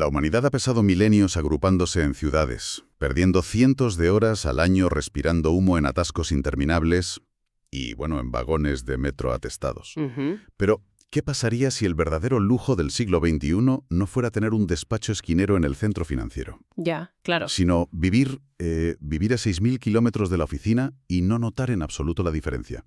La humanidad ha pasado milenios agrupándose en ciudades, perdiendo cientos de horas al año respirando humo en atascos interminables y, bueno, en vagones de metro atestados. Ujú. Pero, ¿qué pasaría si el verdadero lujo del siglo XXI no fuera tener un despacho esquinero en el centro financiero, Ya, claro. sino vivir a 6.000 kilómetros de la oficina y no notar en absoluto la diferencia?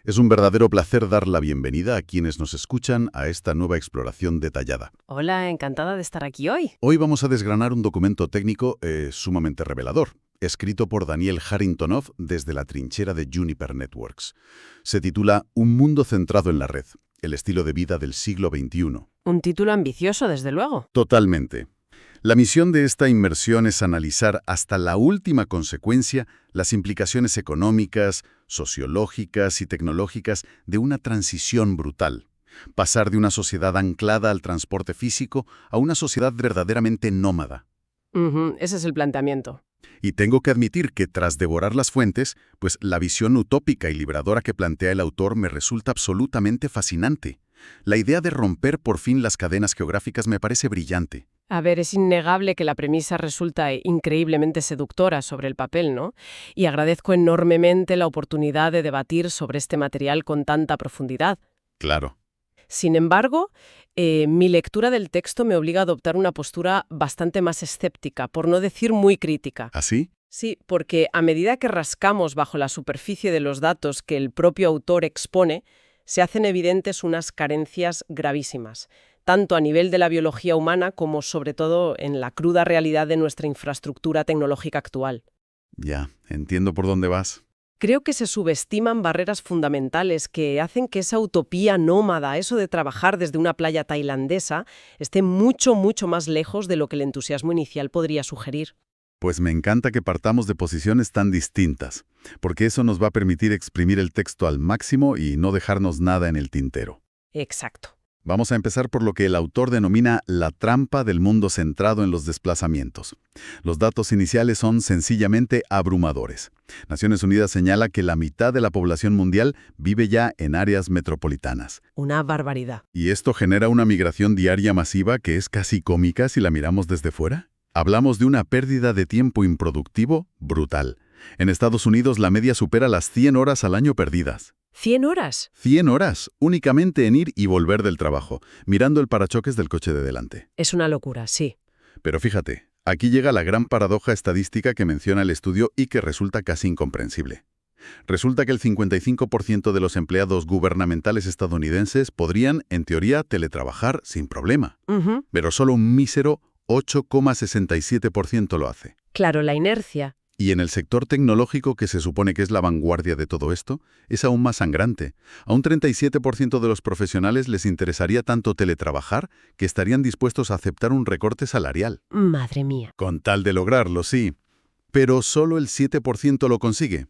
Es un verdadero placer dar la bienvenida a quienes nos escuchan a esta nueva exploración detallada. Hola, encantada de estar aquí hoy. Hoy vamos a desgranar un documento técnico sumamente revelador, escrito por Daniel Harringtonov desde la trinchera de Juniper Networks. Se titula Un mundo centrado en la red, el estilo de vida del siglo XXI. Un título ambicioso, desde luego. Totalmente. La misión de esta inmersión es analizar hasta la última consecuencia las implicaciones económicas, sociológicas y tecnológicas de una transición brutal. Pasar de una sociedad anclada al transporte físico a una sociedad verdaderamente nómada. Ujú, ese es el planteamiento. Y tengo que admitir que tras devorar las fuentes, pues la visión utópica y liberadora que plantea el autor me resulta absolutamente fascinante. La idea de romper por fin las cadenas geográficas me parece brillante. A ver, es innegable que la premisa resulta increíblemente seductora sobre el papel, ¿no? Y agradezco enormemente la oportunidad de debatir sobre este material con tanta profundidad. Claro. Sin embargo, mi lectura del texto me obliga a adoptar una postura bastante más escéptica, por no decir muy crítica. ¿Así? Sí, porque a medida que rascamos bajo la superficie de los datos que el propio autor expone, se hacen evidentes unas carencias gravísimas, tanto a nivel de la biología humana como, sobre todo, en la cruda realidad de nuestra infraestructura tecnológica actual. Ya, entiendo por dónde vas. Creo que se subestiman barreras fundamentales que hacen que esa utopía nómada, eso de trabajar desde una playa tailandesa, esté mucho, mucho más lejos de lo que el entusiasmo inicial podría sugerir. Pues me encanta que partamos de posiciones tan distintas, porque eso nos va a permitir exprimir el texto al máximo y no dejarnos nada en el tintero. Exacto. Vamos a empezar por lo que el autor denomina la trampa del mundo centrado en los desplazamientos. Los datos iniciales son sencillamente abrumadores. Naciones Unidas señala que la mitad de la población mundial vive ya en áreas metropolitanas. Una barbaridad. ¿Y esto genera una migración diaria masiva que es casi cómica si la miramos desde fuera? Hablamos de una pérdida de tiempo improductivo brutal. En Estados Unidos la media supera las 100 horas al año perdidas. ¿100 horas? 100 horas, únicamente en ir y volver del trabajo, mirando el parachoques del coche de delante. Es una locura, sí. Pero fíjate, aquí llega la gran paradoja estadística que menciona el estudio y que resulta casi incomprensible. Resulta que el 55% de los empleados gubernamentales estadounidenses podrían, en teoría, teletrabajar sin problema. Ujú. Pero solo un mísero 8,67% lo hace. Claro, la inercia. Y en el sector tecnológico, que se supone que es la vanguardia de todo esto, es aún más sangrante. A un 37% de los profesionales les interesaría tanto teletrabajar que estarían dispuestos a aceptar un recorte salarial. Madre mía. Con tal de lograrlo, sí. Pero solo el 7% lo consigue.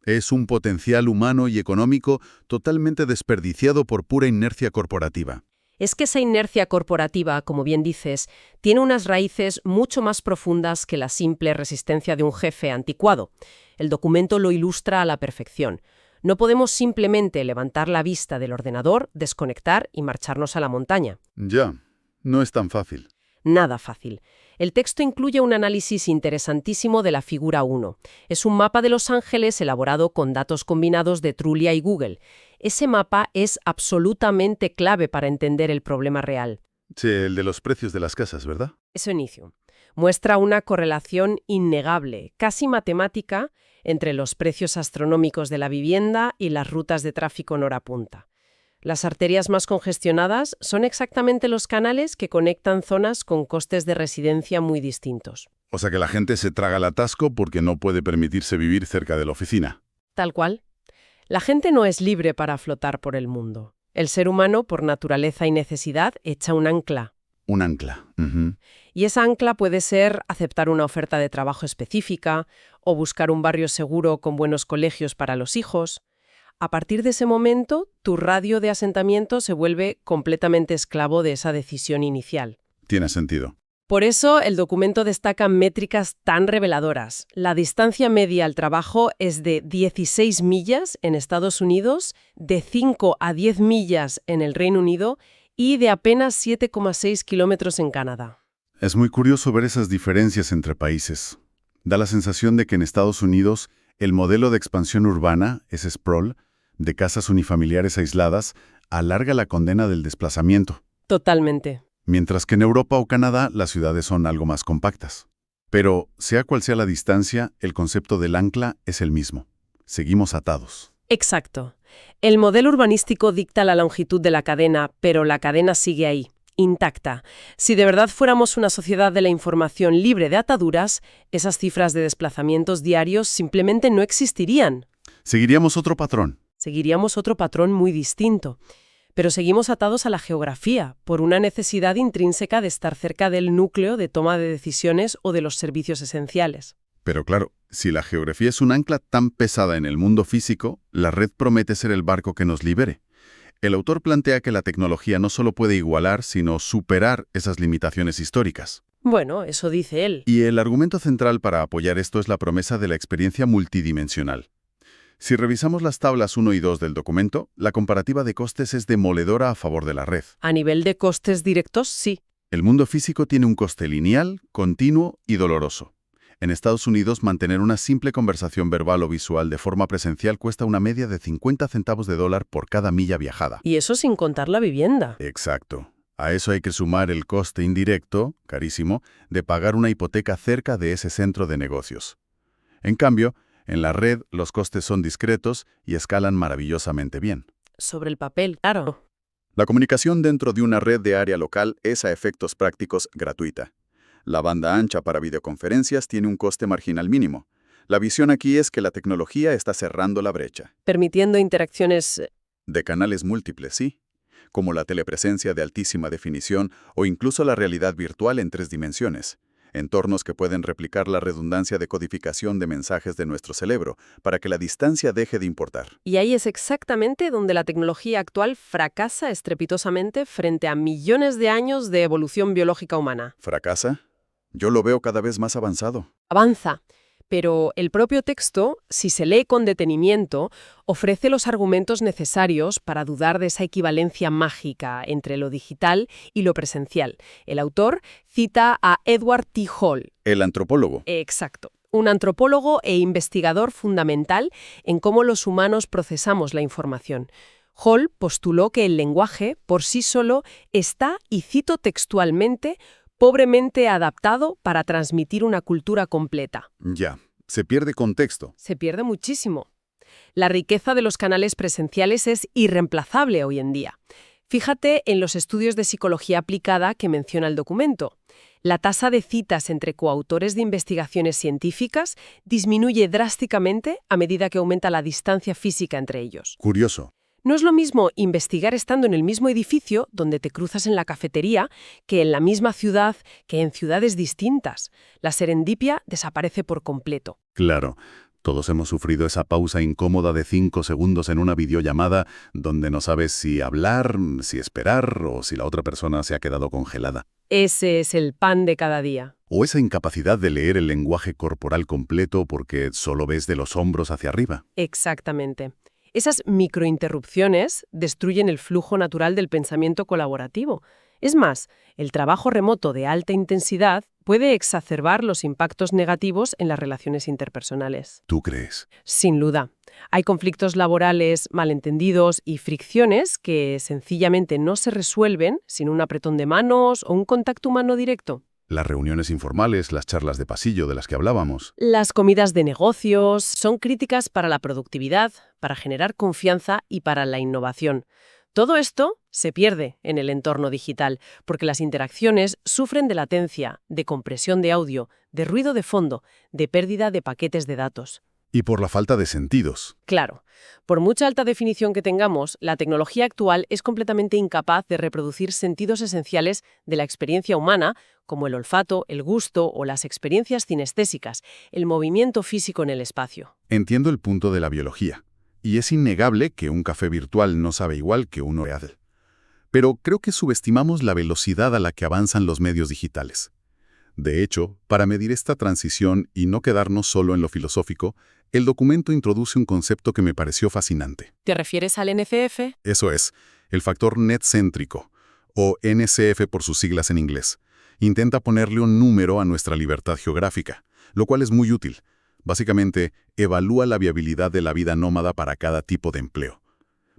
Es un potencial humano y económico totalmente desperdiciado por pura inercia corporativa. Es que esa inercia corporativa, como bien dices, tiene unas raíces mucho más profundas que la simple resistencia de un jefe anticuado. El documento lo ilustra a la perfección. No podemos simplemente levantar la vista del ordenador, desconectar y marcharnos a la montaña. Ya, no es tan fácil. Nada fácil. El texto incluye un análisis interesantísimo de la figura 1. Es un mapa de Los Ángeles elaborado con datos combinados de Trulia y Google. Ese mapa es absolutamente clave para entender el problema real. Sí, el de los precios de las casas, ¿verdad? Eso inicio. Muestra una correlación innegable, casi matemática, entre los precios astronómicos de la vivienda y las rutas de tráfico en hora punta. Las arterias más congestionadas son exactamente los canales que conectan zonas con costes de residencia muy distintos. O sea que la gente se traga el atasco porque no puede permitirse vivir cerca de la oficina. Tal cual. La gente no es libre para flotar por el mundo. El ser humano, por naturaleza y necesidad, echa un ancla. Un ancla. Ujú. Y esa ancla puede ser aceptar una oferta de trabajo específica o buscar un barrio seguro con buenos colegios para los hijos. A partir de ese momento, tu radio de asentamiento se vuelve completamente esclavo de esa decisión inicial. Tiene sentido. Por eso, el documento destaca métricas tan reveladoras. La distancia media al trabajo es de 16 millas en Estados Unidos, de 5 a 10 millas en el Reino Unido y de apenas 7,6 kilómetros en Canadá. Es muy curioso ver esas diferencias entre países. Da la sensación de que en Estados Unidos el modelo de expansión urbana, ese sprawl, de casas unifamiliares aisladas, alarga la condena del desplazamiento, Totalmente. mientras que en Europa o Canadá las ciudades son algo más compactas. Pero, sea cual sea la distancia, el concepto del ancla es el mismo. Seguimos atados. Exacto. El modelo urbanístico dicta la longitud de la cadena, pero la cadena sigue ahí, intacta. Si de verdad fuéramos una sociedad de la información libre de ataduras, esas cifras de desplazamientos diarios simplemente no existirían. Seguiríamos otro patrón. Seguiríamos otro patrón muy distinto. Pero seguimos atados a la geografía, por una necesidad intrínseca de estar cerca del núcleo de toma de decisiones o de los servicios esenciales. Pero claro, si la geografía es un ancla tan pesada en el mundo físico, la red promete ser el barco que nos libere. El autor plantea que la tecnología no solo puede igualar, sino superar esas limitaciones históricas. Bueno, eso dice él. Y el argumento central para apoyar esto es la promesa de la experiencia multidimensional. Si revisamos las tablas 1 y 2 del documento, la comparativa de costes es demoledora a favor de la red. A nivel de costes directos, sí. El mundo físico tiene un coste lineal, continuo y doloroso. En Estados Unidos, mantener una simple conversación verbal o visual de forma presencial cuesta una media de 50 centavos de dólar por cada milla viajada. Y eso sin contar la vivienda. Exacto. A eso hay que sumar el coste indirecto, carísimo, de pagar una hipoteca cerca de ese centro de negocios. En cambio, en la red los costes son discretos y escalan maravillosamente bien. Sobre el papel, claro. La comunicación dentro de una red de área local es a efectos prácticos gratuita. La banda ancha para videoconferencias tiene un coste marginal mínimo. La visión aquí es que la tecnología está cerrando la brecha. Permitiendo interacciones. De canales múltiples, sí, como la telepresencia de altísima definición o incluso la realidad virtual en 3 dimensiones. Entornos que pueden replicar la redundancia de codificación de mensajes de nuestro cerebro para que la distancia deje de importar. Y ahí es exactamente donde la tecnología actual fracasa estrepitosamente frente a millones de años de evolución biológica humana. ¿Fracasa? Yo lo veo cada vez más avanzado. Avanza. Pero el propio texto, si se lee con detenimiento, ofrece los argumentos necesarios para dudar de esa equivalencia mágica entre lo digital y lo presencial. El autor cita a Edward T. Hall. El antropólogo. Exacto. Un antropólogo e investigador fundamental en cómo los humanos procesamos la información. Hall postuló que el lenguaje, por sí solo, está, y cito textualmente, pobremente adaptado para transmitir una cultura completa. Ya, se pierde contexto. Se pierde muchísimo. La riqueza de los canales presenciales es irreemplazable hoy en día. Fíjate en los estudios de psicología aplicada que menciona el documento. La tasa de citas entre coautores de investigaciones científicas disminuye drásticamente a medida que aumenta la distancia física entre ellos. Curioso. No es lo mismo investigar estando en el mismo edificio, donde te cruzas en la cafetería, que en la misma ciudad, que en ciudades distintas. La serendipia desaparece por completo. Claro, todos hemos sufrido esa pausa incómoda de 5 segundos en una videollamada donde no sabes si hablar, si esperar o si la otra persona se ha quedado congelada. Ese es el pan de cada día. O esa incapacidad de leer el lenguaje corporal completo porque solo ves de los hombros hacia arriba. Exactamente. Esas microinterrupciones destruyen el flujo natural del pensamiento colaborativo. Es más, el trabajo remoto de alta intensidad puede exacerbar los impactos negativos en las relaciones interpersonales. ¿Tú crees? Sin duda. Hay conflictos laborales, malentendidos y fricciones que sencillamente no se resuelven sin un apretón de manos o un contacto humano directo. Las reuniones informales, las charlas de pasillo de las que hablábamos. Las comidas de negocios son críticas para la productividad, para generar confianza y para la innovación. Todo esto se pierde en el entorno digital, porque las interacciones sufren de latencia, de compresión de audio, de ruido de fondo, de pérdida de paquetes de datos. Y por la falta de sentidos. Claro, por mucha alta definición que tengamos, la tecnología actual es completamente incapaz de reproducir sentidos esenciales de la experiencia humana, como el olfato, el gusto o las experiencias cinestésicas, el movimiento físico en el espacio. Entiendo el punto de la biología, y es innegable que un café virtual no sabe igual que uno real. Pero creo que subestimamos la velocidad a la que avanzan los medios digitales. De hecho, para medir esta transición y no quedarnos solo en lo filosófico, el documento introduce un concepto que me pareció fascinante. ¿Te refieres al NCF? Eso es, el factor net céntrico, o NCF por sus siglas en inglés. Intenta ponerle un número a nuestra libertad geográfica, lo cual es muy útil. Básicamente, evalúa la viabilidad de la vida nómada para cada tipo de empleo.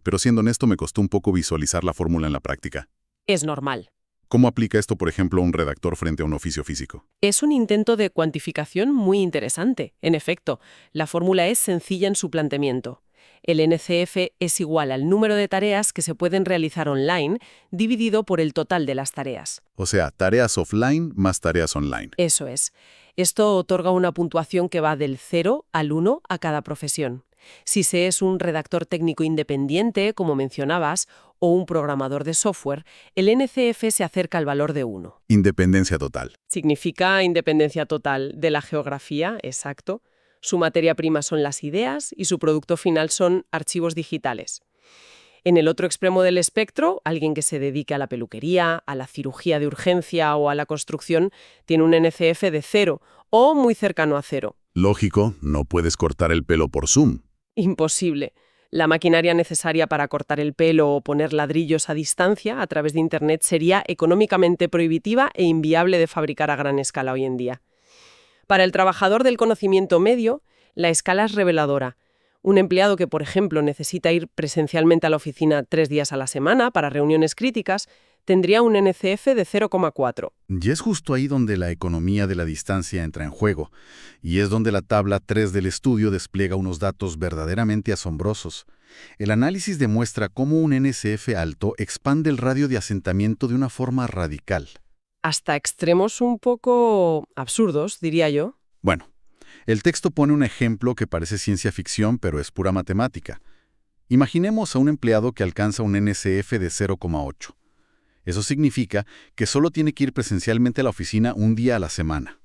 Pero siendo honesto, me costó un poco visualizar la fórmula en la práctica. Es normal. ¿Cómo aplica esto, por ejemplo, a un redactor frente a un oficio físico? Es un intento de cuantificación muy interesante. En efecto, la fórmula es sencilla en su planteamiento. El NCF es igual al número de tareas que se pueden realizar online dividido por el total de las tareas. O sea, tareas offline más tareas online. Eso es. Esto otorga una puntuación que va del 0 al 1 a cada profesión. Si se es un redactor técnico independiente, como mencionabas, o un programador de software, el NCF se acerca al valor de 1. Independencia total. Significa independencia total de la geografía, exacto. Su materia prima son las ideas y su producto final son archivos digitales. En el otro extremo del espectro, alguien que se dedique a la peluquería, a la cirugía de urgencia o a la construcción tiene un NCF de 0 o muy cercano a 0. Lógico, no puedes cortar el pelo por Zoom. Imposible. La maquinaria necesaria para cortar el pelo o poner ladrillos a distancia a través de Internet sería económicamente prohibitiva e inviable de fabricar a gran escala hoy en día. Para el trabajador del conocimiento medio, la escala es reveladora. Un empleado que, por ejemplo, necesita ir presencialmente a la oficina 3 días a la semana para reuniones críticas, tendría un NCF de 0,4. Y es justo ahí donde la economía de la distancia entra en juego, y es donde la tabla 3 del estudio despliega unos datos verdaderamente asombrosos. El análisis demuestra cómo un NCF alto expande el radio de asentamiento de una forma radical. Hasta extremos un poco absurdos, diría yo. Bueno, el texto pone un ejemplo que parece ciencia ficción, pero es pura matemática. Imaginemos a un empleado que alcanza un NCF de 0,8. Eso significa que solo tiene que ir presencialmente a la oficina un día a la semana.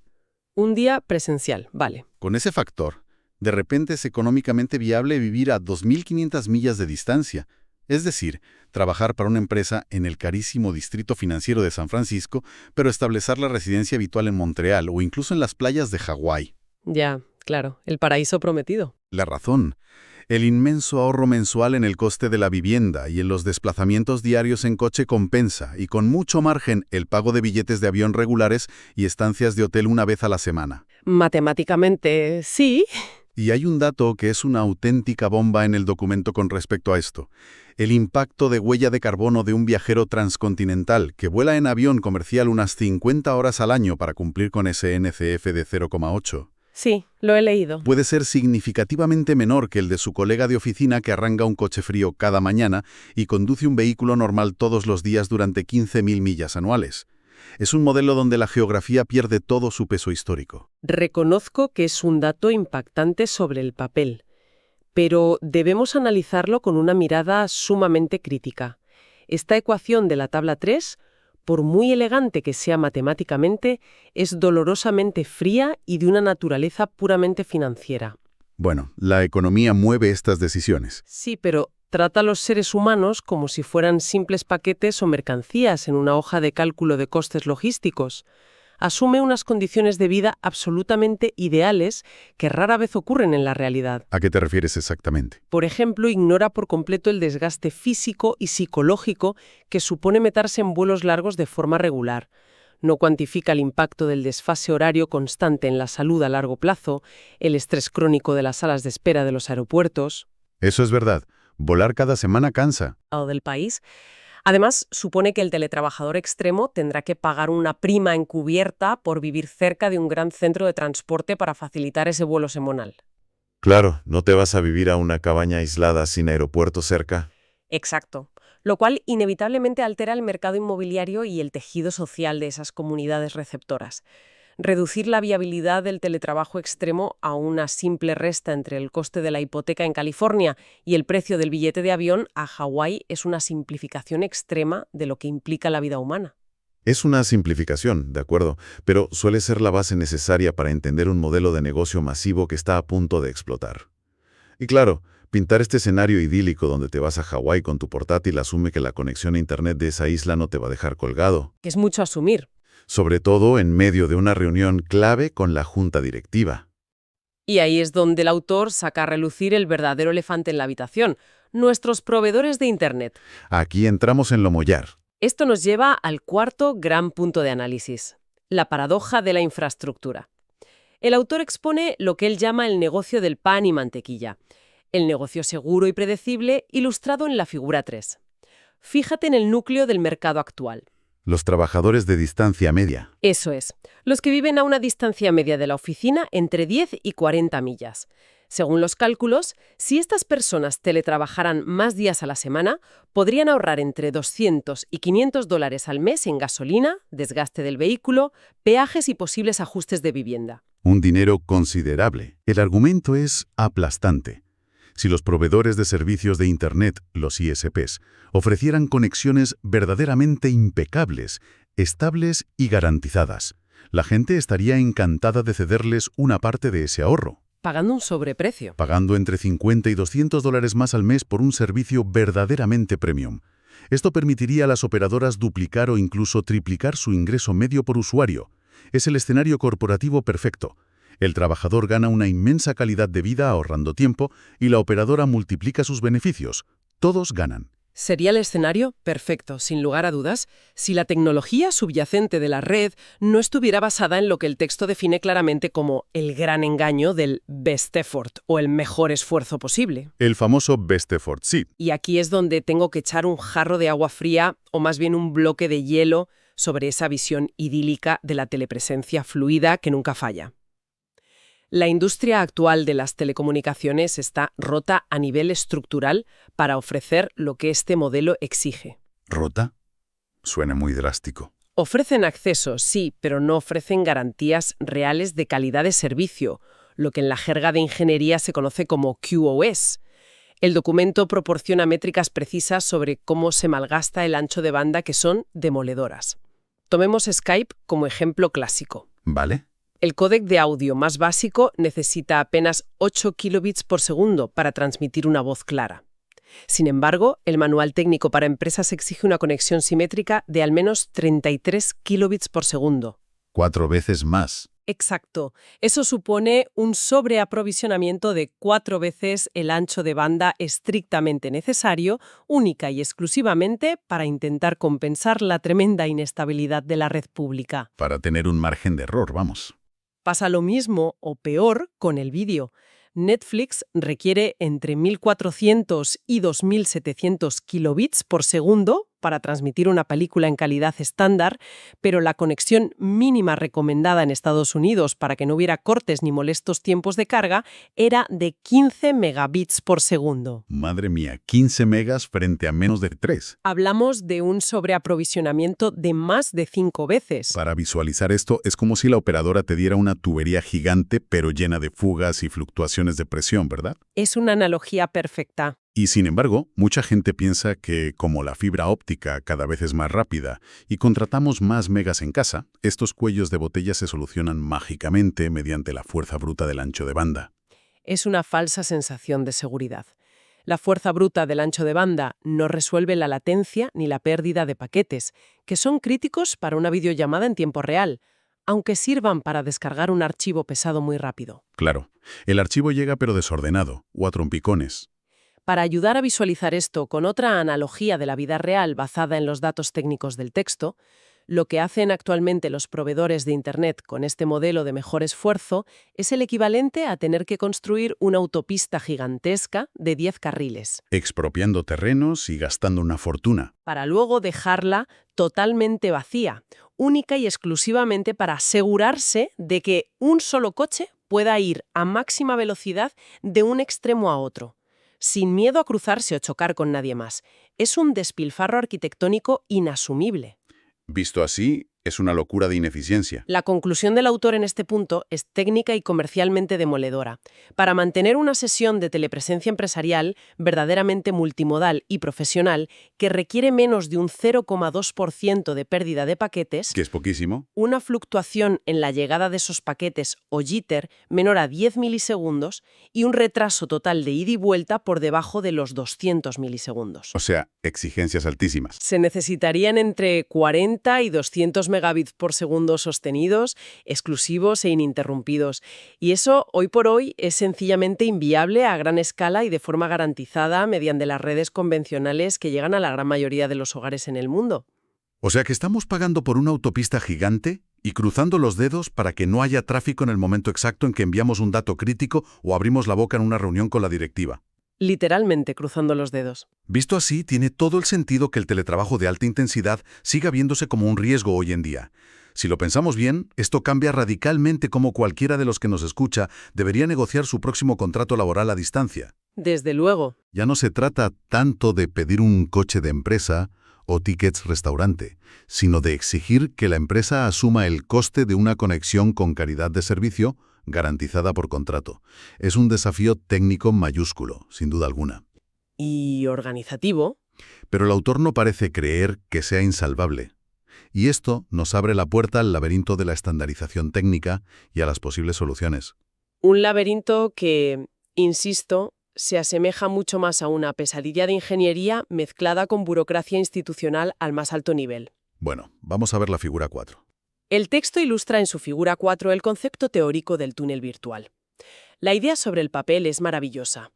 Un día presencial, vale. Con ese factor, de repente es económicamente viable vivir a 2.500 millas de distancia, es decir, trabajar para una empresa en el carísimo distrito financiero de San Francisco, pero establecer la residencia habitual en Montreal o incluso en las playas de Hawái. Ya, claro, el paraíso prometido. La razón: el inmenso ahorro mensual en el coste de la vivienda y en los desplazamientos diarios en coche compensa, y con mucho margen, el pago de billetes de avión regulares y estancias de hotel una vez a la semana. Matemáticamente, sí. Y hay un dato que es una auténtica bomba en el documento con respecto a esto: el impacto de huella de carbono de un viajero transcontinental que vuela en avión comercial unas 50 horas al año para cumplir con ese NCF de 0,8. Sí, lo he leído. Puede ser significativamente menor que el de su colega de oficina que arranca un coche frío cada mañana y conduce un vehículo normal todos los días durante 15.000 millas anuales. Es un modelo donde la geografía pierde todo su peso histórico. Reconozco que es un dato impactante sobre el papel, pero debemos analizarlo con una mirada sumamente crítica. Esta ecuación de la tabla 3, por muy elegante que sea matemáticamente, es dolorosamente fría y de una naturaleza puramente financiera. Bueno, la economía mueve estas decisiones. Sí, pero trata a los seres humanos como si fueran simples paquetes o mercancías en una hoja de cálculo de costes logísticos. Asume unas condiciones de vida absolutamente ideales que rara vez ocurren en la realidad. ¿A qué te refieres exactamente? Por ejemplo, ignora por completo el desgaste físico y psicológico que supone meterse en vuelos largos de forma regular. No cuantifica el impacto del desfase horario constante en la salud a largo plazo, el estrés crónico de las salas de espera de los aeropuertos. Eso es verdad. Volar cada semana cansa. O del país. Además, supone que el teletrabajador extremo tendrá que pagar una prima encubierta por vivir cerca de un gran centro de transporte para facilitar ese vuelo semanal. Claro, no te vas a vivir a una cabaña aislada sin aeropuerto cerca. Exacto. Lo cual inevitablemente altera el mercado inmobiliario y el tejido social de esas comunidades receptoras. Reducir la viabilidad del teletrabajo extremo a una simple resta entre el coste de la hipoteca en California y el precio del billete de avión a Hawái es una simplificación extrema de lo que implica la vida humana. Es una simplificación, de acuerdo, pero suele ser la base necesaria para entender un modelo de negocio masivo que está a punto de explotar. Y claro, pintar este escenario idílico donde te vas a Hawái con tu portátil asume que la conexión a Internet de esa isla no te va a dejar colgado. Es mucho asumir. Sobre todo en medio de una reunión clave con la junta directiva. Y ahí es donde el autor saca a relucir el verdadero elefante en la habitación, nuestros proveedores de Internet. Aquí entramos en lo mollar. Esto nos lleva al cuarto gran punto de análisis. La paradoja de la infraestructura. El autor expone lo que él llama el negocio del pan y mantequilla, el negocio seguro y predecible ilustrado en la figura 3. Fíjate en el núcleo del mercado actual. Los trabajadores de distancia media. Eso es, los que viven a una distancia media de la oficina entre 10 y 40 millas. Según los cálculos, si estas personas teletrabajaran más días a la semana, podrían ahorrar entre $200 y $500 al mes en gasolina, desgaste del vehículo, peajes y posibles ajustes de vivienda. Un dinero considerable. El argumento es aplastante. Si los proveedores de servicios de Internet, los ISPs, ofrecieran conexiones verdaderamente impecables, estables y garantizadas, la gente estaría encantada de cederles una parte de ese ahorro. Pagando un sobreprecio. Pagando entre $50 y $200 más al mes por un servicio verdaderamente premium. Esto permitiría a las operadoras duplicar o incluso triplicar su ingreso medio por usuario. Es el escenario corporativo perfecto. El trabajador gana una inmensa calidad de vida ahorrando tiempo y la operadora multiplica sus beneficios. Todos ganan. Sería el escenario perfecto, sin lugar a dudas, si la tecnología subyacente de la red no estuviera basada en lo que el texto define claramente como el gran engaño del best effort o el mejor esfuerzo posible. El famoso best effort, sí. Y aquí es donde tengo que echar un jarro de agua fría o más bien un bloque de hielo sobre esa visión idílica de la telepresencia fluida que nunca falla. La industria actual de las telecomunicaciones está rota a nivel estructural para ofrecer lo que este modelo exige. ¿Rota? Suena muy drástico. Ofrecen acceso, sí, pero no ofrecen garantías reales de calidad de servicio, lo que en la jerga de ingeniería se conoce como QoS. El documento proporciona métricas precisas sobre cómo se malgasta el ancho de banda que son demoledoras. Tomemos Skype como ejemplo clásico. ¿Vale? El códec de audio más básico necesita apenas 8 kilobits por segundo para transmitir una voz clara. Sin embargo, el manual técnico para empresas exige una conexión simétrica de al menos 33 kilobits por segundo. 4 veces más. Exacto. Eso supone un sobreaprovisionamiento de 4 veces el ancho de banda estrictamente necesario, única y exclusivamente para intentar compensar la tremenda inestabilidad de la red pública. Para tener un margen de error, vamos. Pasa lo mismo o peor con el vídeo. Netflix requiere entre 1.400 y 2.700 kilobits por segundo para transmitir una película en calidad estándar, pero la conexión mínima recomendada en Estados Unidos para que no hubiera cortes ni molestos tiempos de carga era de 15 megabits por segundo. Madre mía, 15 megas frente a menos de 3. Hablamos de un sobreaprovisionamiento de más de 5 veces. Para visualizar esto, es como si la operadora te diera una tubería gigante, pero llena de fugas y fluctuaciones de presión, ¿verdad? Es una analogía perfecta. Y sin embargo, mucha gente piensa que, como la fibra óptica cada vez es más rápida y contratamos más megas en casa, estos cuellos de botella se solucionan mágicamente mediante la fuerza bruta del ancho de banda. Es una falsa sensación de seguridad. La fuerza bruta del ancho de banda no resuelve la latencia ni la pérdida de paquetes, que son críticos para una videollamada en tiempo real, aunque sirvan para descargar un archivo pesado muy rápido. Claro, el archivo llega pero desordenado o a trompicones. Para ayudar a visualizar esto con otra analogía de la vida real basada en los datos técnicos del texto, lo que hacen actualmente los proveedores de Internet con este modelo de mejor esfuerzo es el equivalente a tener que construir una autopista gigantesca de 10 carriles. Expropiando terrenos y gastando una fortuna. Para luego dejarla totalmente vacía, única y exclusivamente para asegurarse de que un solo coche pueda ir a máxima velocidad de un extremo a otro, sin miedo a cruzarse o chocar con nadie más. Es un despilfarro arquitectónico inasumible. Visto así, es una locura de ineficiencia. La conclusión del autor en este punto es técnica y comercialmente demoledora. Para mantener una sesión de telepresencia empresarial verdaderamente multimodal y profesional que requiere menos de un 0,2% de pérdida de paquetes, Que es poquísimo. una fluctuación en la llegada de esos paquetes o jitter menor a 10 milisegundos y un retraso total de ida y vuelta por debajo de los 200 milisegundos. O sea, exigencias altísimas. Se necesitarían entre 40 y 200 megabits por segundo sostenidos, exclusivos e ininterrumpidos. Y eso, hoy por hoy, es sencillamente inviable a gran escala y de forma garantizada mediante las redes convencionales que llegan a la gran mayoría de los hogares en el mundo. O sea que estamos pagando por una autopista gigante Y cruzando los dedos para que no haya tráfico en el momento exacto en que enviamos un dato crítico o abrimos la boca en una reunión con la directiva. Literalmente cruzando los dedos. Visto así, tiene todo el sentido que el teletrabajo de alta intensidad siga viéndose como un riesgo hoy en día. Si lo pensamos bien, esto cambia radicalmente cómo cualquiera de los que nos escucha debería negociar su próximo contrato laboral a distancia. Desde luego. Ya no se trata tanto de pedir un coche de empresa o tickets restaurante, sino de exigir que la empresa asuma el coste de una conexión con calidad de servicio garantizada por contrato. Es un desafío técnico mayúsculo, sin duda alguna. Y organizativo. Pero el autor no parece creer que sea insalvable. Y esto nos abre la puerta al laberinto de la estandarización técnica y a las posibles soluciones. Un laberinto que, insisto, se asemeja mucho más a una pesadilla de ingeniería mezclada con burocracia institucional al más alto nivel. Bueno, vamos a ver la figura 4. El texto ilustra en su figura 4 el concepto teórico del túnel virtual. La idea sobre el papel es maravillosa.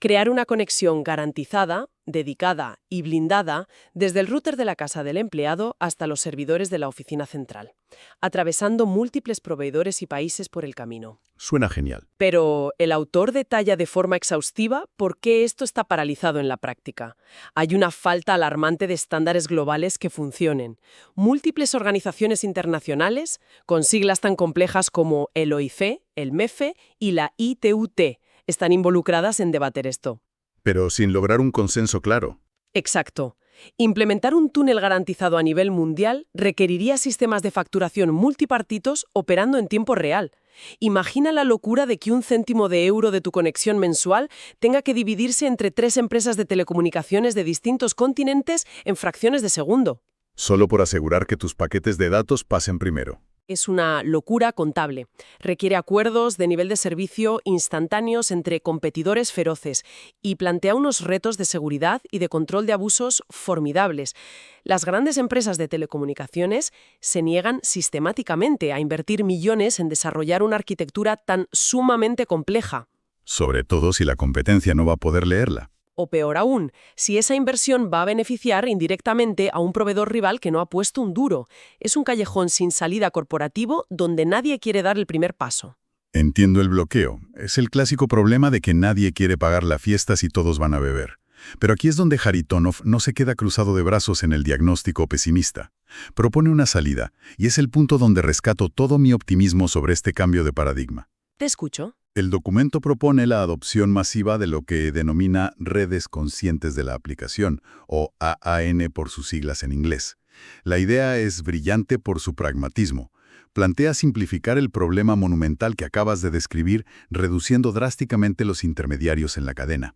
Crear una conexión garantizada, dedicada y blindada desde el router de la casa del empleado hasta los servidores de la oficina central, atravesando múltiples proveedores y países por el camino. Suena genial. Pero el autor detalla de forma exhaustiva por qué esto está paralizado en la práctica. Hay una falta alarmante de estándares globales que funcionen. Múltiples organizaciones internacionales, con siglas tan complejas como el OIF, el MEFE y la ITUT, están involucradas en debatir esto. Pero sin lograr un consenso claro. Exacto. Implementar un túnel garantizado a nivel mundial requeriría sistemas de facturación multipartitos operando en tiempo real. Imagina la locura de que 1 céntimo de euro de tu conexión mensual tenga que dividirse entre 3 empresas de telecomunicaciones de distintos continentes en fracciones de segundo. Solo por asegurar que tus paquetes de datos pasen primero. Es una locura contable. Requiere acuerdos de nivel de servicio instantáneos entre competidores feroces y plantea unos retos de seguridad y de control de abusos formidables. Las grandes empresas de telecomunicaciones se niegan sistemáticamente a invertir millones en desarrollar una arquitectura tan sumamente compleja. Sobre todo si la competencia no va a poder leerla. O peor aún, si esa inversión va a beneficiar indirectamente a un proveedor rival que no ha puesto un duro. Es un callejón sin salida corporativo donde nadie quiere dar el primer paso. Entiendo el bloqueo. Es el clásico problema de que nadie quiere pagar la fiesta si todos van a beber. Pero aquí es donde Haritonov no se queda cruzado de brazos en el diagnóstico pesimista. Propone una salida, y es el punto donde rescato todo mi optimismo sobre este cambio de paradigma. Te escucho. El documento propone la adopción masiva de lo que denomina redes conscientes de la aplicación, o AAN por sus siglas en inglés. La idea es brillante por su pragmatismo. Plantea simplificar el problema monumental que acabas de describir, reduciendo drásticamente los intermediarios en la cadena.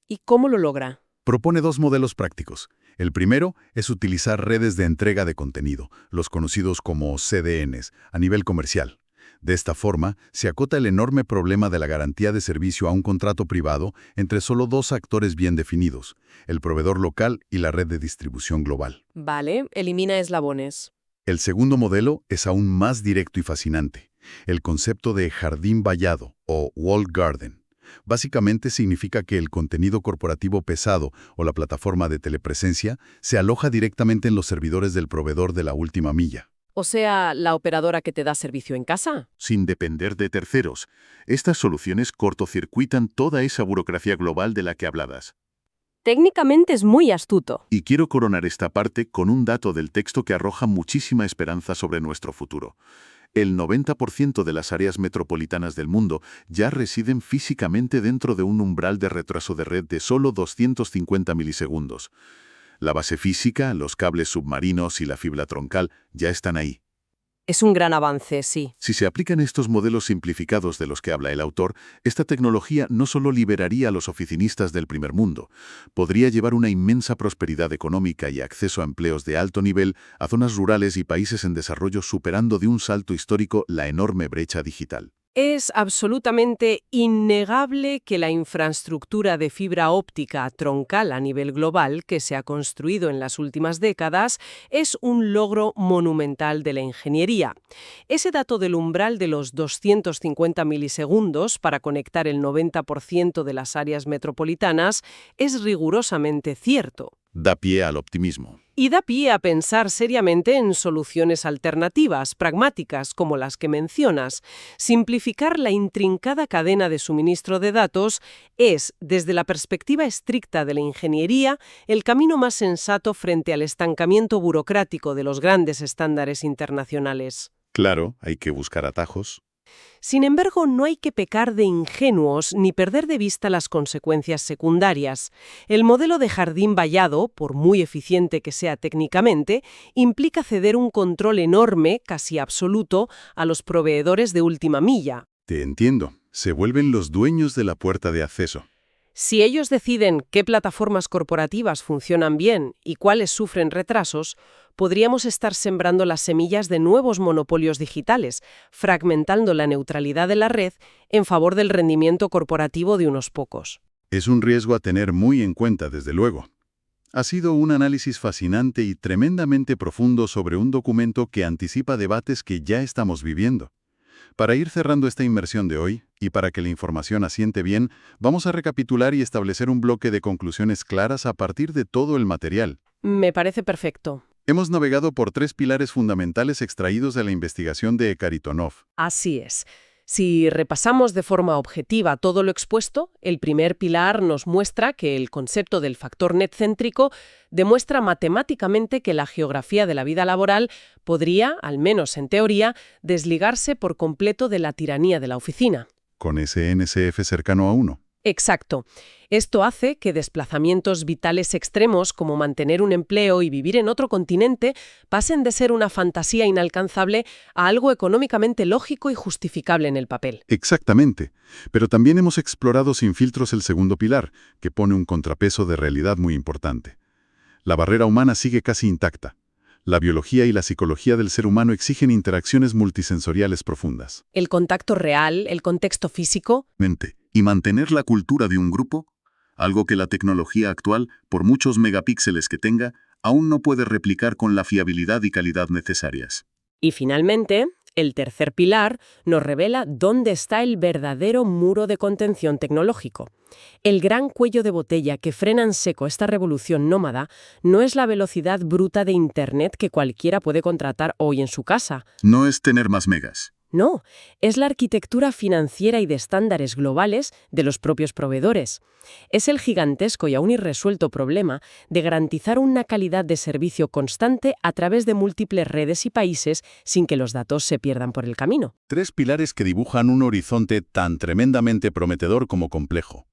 ¿Y cómo lo logra? Propone 2 modelos prácticos. El primero es utilizar redes de entrega de contenido, los conocidos como CDNs, a nivel comercial. De esta forma, se acota el enorme problema de la garantía de servicio a un contrato privado entre solo 2 actores bien definidos, el proveedor local y la red de distribución global. Vale, elimina eslabones. El segundo modelo es aún más directo y fascinante, el concepto de jardín vallado o walled garden. Básicamente significa que el contenido corporativo pesado o la plataforma de telepresencia se aloja directamente en los servidores del proveedor de la última milla. O sea, la operadora que te da servicio en casa. Sin depender de terceros. Estas soluciones cortocircuitan toda esa burocracia global de la que hablabas. Técnicamente es muy astuto. Y quiero coronar esta parte con un dato del texto que arroja muchísima esperanza sobre nuestro futuro. El 90% de las áreas metropolitanas del mundo ya residen físicamente dentro de un umbral de retraso de red de solo 250 milisegundos. La base física, los cables submarinos y la fibra troncal ya están ahí. Es un gran avance, sí. Si se aplican estos modelos simplificados de los que habla el autor, esta tecnología no solo liberaría a los oficinistas del primer mundo, podría llevar una inmensa prosperidad económica y acceso a empleos de alto nivel a zonas rurales y países en desarrollo, superando de un salto histórico la enorme brecha digital. Es absolutamente innegable que la infraestructura de fibra óptica troncal a nivel global que se ha construido en las últimas décadas es un logro monumental de la ingeniería. Ese dato del umbral de los 250 milisegundos para conectar el 90% de las áreas metropolitanas es rigurosamente cierto. Da pie al optimismo. Y da pie a pensar seriamente en soluciones alternativas, pragmáticas, como las que mencionas. Simplificar la intrincada cadena de suministro de datos es, desde la perspectiva estricta de la ingeniería, el camino más sensato frente al estancamiento burocrático de los grandes estándares internacionales. Claro, hay que buscar atajos. Sin embargo, no hay que pecar de ingenuos ni perder de vista las consecuencias secundarias. El modelo de jardín vallado, por muy eficiente que sea técnicamente, implica ceder un control enorme, casi absoluto, a los proveedores de última milla. Te entiendo. Se vuelven los dueños de la puerta de acceso. Si ellos deciden qué plataformas corporativas funcionan bien y cuáles sufren retrasos, podríamos estar sembrando las semillas de nuevos monopolios digitales, fragmentando la neutralidad de la red en favor del rendimiento corporativo de unos pocos. Es un riesgo a tener muy en cuenta, desde luego. Ha sido un análisis fascinante y tremendamente profundo sobre un documento que anticipa debates que ya estamos viviendo. Para ir cerrando esta inmersión de hoy, y para que la información asiente bien, vamos a recapitular y establecer un bloque de conclusiones claras a partir de todo el material. Me parece perfecto. Hemos navegado por 3 pilares fundamentales extraídos de la investigación de Kharitonov. Así es. Si repasamos de forma objetiva todo lo expuesto, el primer pilar nos muestra que el concepto del factor netcéntrico demuestra matemáticamente que la geografía de la vida laboral podría, al menos en teoría, desligarse por completo de la tiranía de la oficina. Con ese NSF cercano a 1. Exacto. Esto hace que desplazamientos vitales extremos como mantener un empleo y vivir en otro continente pasen de ser una fantasía inalcanzable a algo económicamente lógico y justificable en el papel. Exactamente. Pero también hemos explorado sin filtros el segundo pilar, que pone un contrapeso de realidad muy importante. La barrera humana sigue casi intacta. La biología y la psicología del ser humano exigen interacciones multisensoriales profundas. El contacto real, el contexto físico. Y mantener la cultura de un grupo, algo que la tecnología actual, por muchos megapíxeles que tenga, aún no puede replicar con la fiabilidad y calidad necesarias. Y finalmente, el tercer pilar nos revela dónde está el verdadero muro de contención tecnológico. El gran cuello de botella que frena en seco esta revolución nómada no es la velocidad bruta de Internet que cualquiera puede contratar hoy en su casa. No es tener más megas. No, es la arquitectura financiera y de estándares globales de los propios proveedores. Es el gigantesco y aún irresuelto problema de garantizar una calidad de servicio constante a través de múltiples redes y países sin que los datos se pierdan por el camino. 3 pilares que dibujan un horizonte tan tremendamente prometedor como complejo.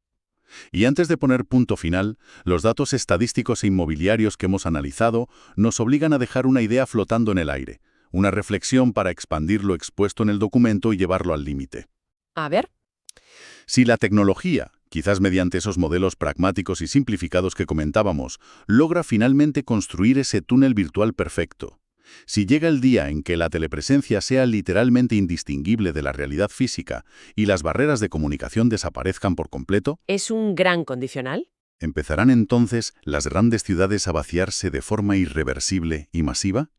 Y antes de poner punto final, los datos estadísticos e inmobiliarios que hemos analizado nos obligan a dejar una idea flotando en el aire. Una reflexión para expandir lo expuesto en el documento y llevarlo al límite. A ver. Si la tecnología, quizás mediante esos modelos pragmáticos y simplificados que comentábamos, logra finalmente construir ese túnel virtual perfecto, si llega el día en que la telepresencia sea literalmente indistinguible de la realidad física y las barreras de comunicación desaparezcan por completo, ¿Es un gran condicional? ¿empezarán entonces las grandes ciudades a vaciarse de forma irreversible y masiva?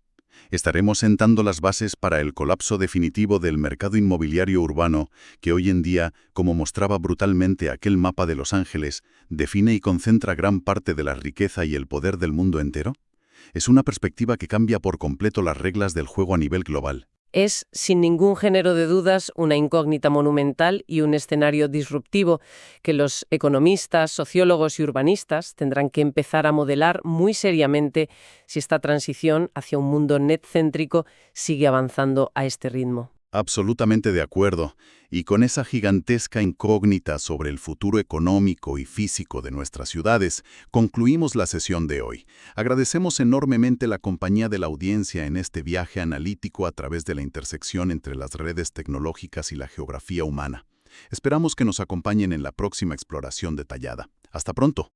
¿Estaremos sentando las bases para el colapso definitivo del mercado inmobiliario urbano que hoy en día, como mostraba brutalmente aquel mapa de Los Ángeles, define y concentra gran parte de la riqueza y el poder del mundo entero? Es una perspectiva que cambia por completo las reglas del juego a nivel global. Es, sin ningún género de dudas, una incógnita monumental y un escenario disruptivo que los economistas, sociólogos y urbanistas tendrán que empezar a modelar muy seriamente si esta transición hacia un mundo netcéntrico sigue avanzando a este ritmo. Absolutamente de acuerdo. Y con esa gigantesca incógnita sobre el futuro económico y físico de nuestras ciudades, concluimos la sesión de hoy. Agradecemos enormemente la compañía de la audiencia en este viaje analítico a través de la intersección entre las redes tecnológicas y la geografía humana. Esperamos que nos acompañen en la próxima exploración detallada. Hasta pronto.